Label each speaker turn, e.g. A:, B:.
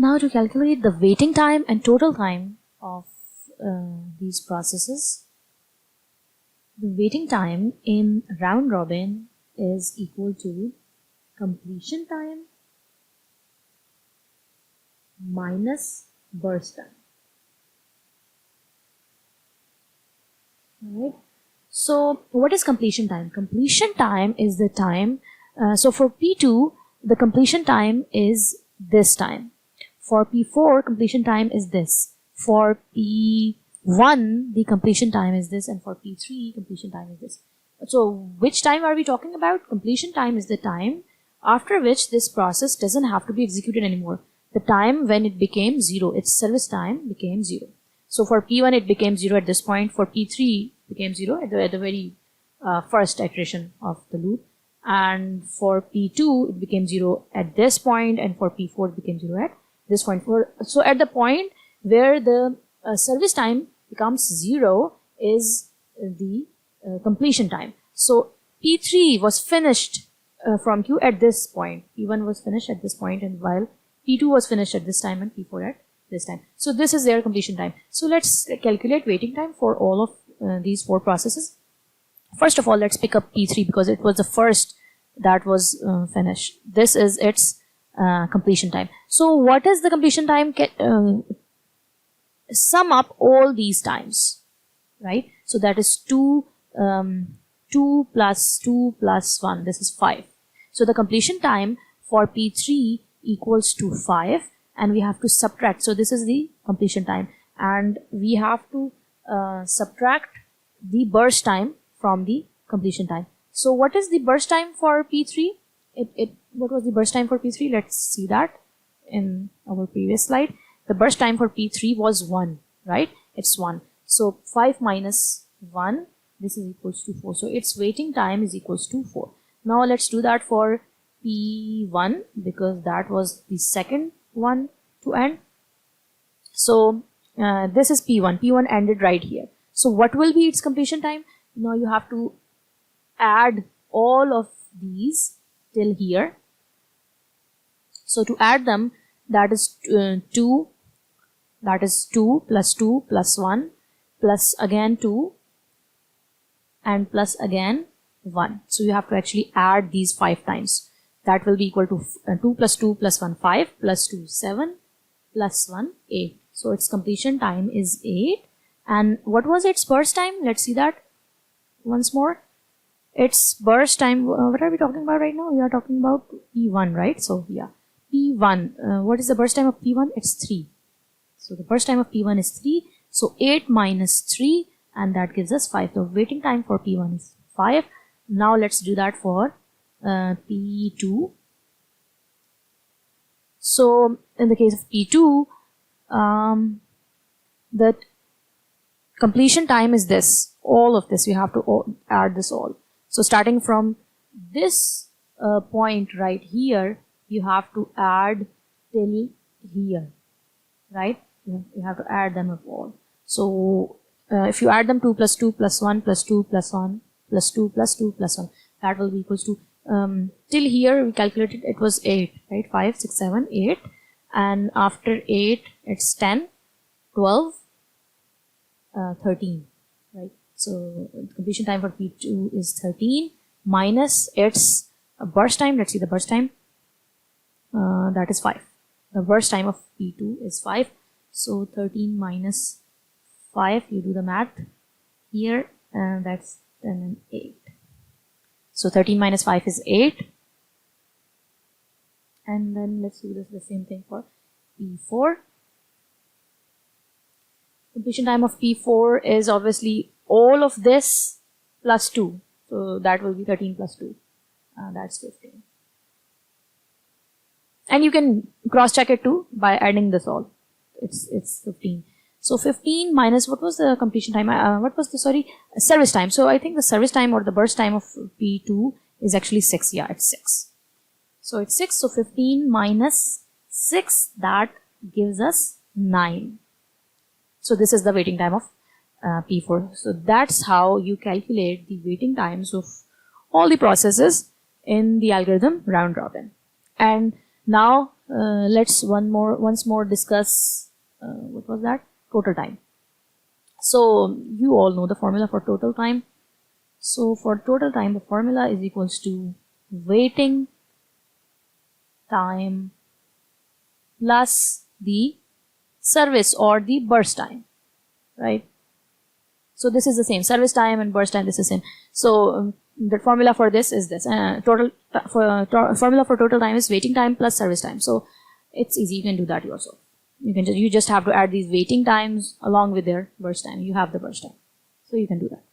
A: Now to calculate the waiting time and total time of these processes, the waiting time in round robin is equal to completion time minus burst time. Right? So what is completion time? Completion time is the time, so for P2, the completion time is this time. For P4, completion time is this. For P1, the completion time is this, and for P3, completion time is this. So which time are we talking about? Completion time is the time after which this process doesn't have to be executed anymore. The time when it became 0, its service time became 0. So for P1, it became 0 at this point. For P3, it became 0 at the very first iteration of the loop. And for P2, it became 0 at this point, and for P4, it became 0 at this point. So at the point where the service time becomes 0 is the completion time. So P3 was finished from Q at this point. P1 was finished at this point, and while P2 was finished at this time and P4 at this time. So this is their completion time. So let's calculate waiting time for all of these 4 processes. First of all, let's pick up P3 because it was the first that was finished. This is its completion time. So what is the completion time? Sum up all these times, right? So that is 2 plus 2 plus 1. This is 5. So the completion time for P3 equals to 5, and we have to subtract. So this is the completion time, and we have to subtract the burst time from the completion time. So what is the burst time for P3? What was the burst time for P3? Let's see that in our previous slide. The burst time for P3 was 1, right? It's 1. So 5 minus 1, this is equals to 4. So its waiting time is equals to 4. Now let's do that for P1 because that was the second one to end. So this is P1. P1 ended right here. So what will be its completion time? Now you have to add all of these till here. So to add them, that is 2. That is 2 plus 2 plus 1 plus again 2 and plus again 1. So you have to actually add these 5 times. That will be equal to 2 plus 2 plus 1, 5 plus 2, 7 plus 1, 8. So its completion time is 8. And what was its burst time? Let's see that once more. Its burst time, what are we talking about right now? We are talking about P1, right? So yeah, P1. What is the burst time of P1? It's 3. So the burst time of P1 is 3. So 8 minus 3, and that gives us 5. The waiting time for P1 is 5. Now let's do that for P2. So in the case of P2, the completion time is this. All of this, we have to add this all. So starting from this point right here, you have to add till here, right? You have to add them up all. So if you add them, 2 plus 2 plus 1 plus 2 plus 1 plus 2 plus 2 plus 1, that will be equals to, till here we calculated it was 8, right? 5, 6, 7, 8. And after 8, it's 10, 12, 13, right? So completion time for P2 is 13 minus its burst time. Let's see the burst time. That is 5. The burst time of P2 is 5. So 13 minus 5, you do the math here, and that's 10 and 8. So 13 minus 5 is 8. And then let's do this the same thing for P4. Completion time of P4 is obviously all of this plus 2. So that will be 13 plus 2. That's 15. And you can cross check it too by adding this all. It's 15. So 15 minus, what was the completion time? What was the, service time. So I think the service time or the burst time of P2 is actually 6. Yeah, it's 6. So it's 6. So 15 minus 6, that gives us 9. So this is the waiting time of P4. So that's how you calculate the waiting times of all the processes in the algorithm round robin. And Now let's once more discuss what was that? Total time. So you all know the formula for total time. So for total time, the formula is equals to waiting time plus the service or the burst time, right? So this is the same, service time and burst time, this is the same. So the formula for this is this, formula for total time is waiting time plus service time. So it's easy, you can do that yourself. You just have to add these waiting times along with their burst time. You have the burst time, so you can do that.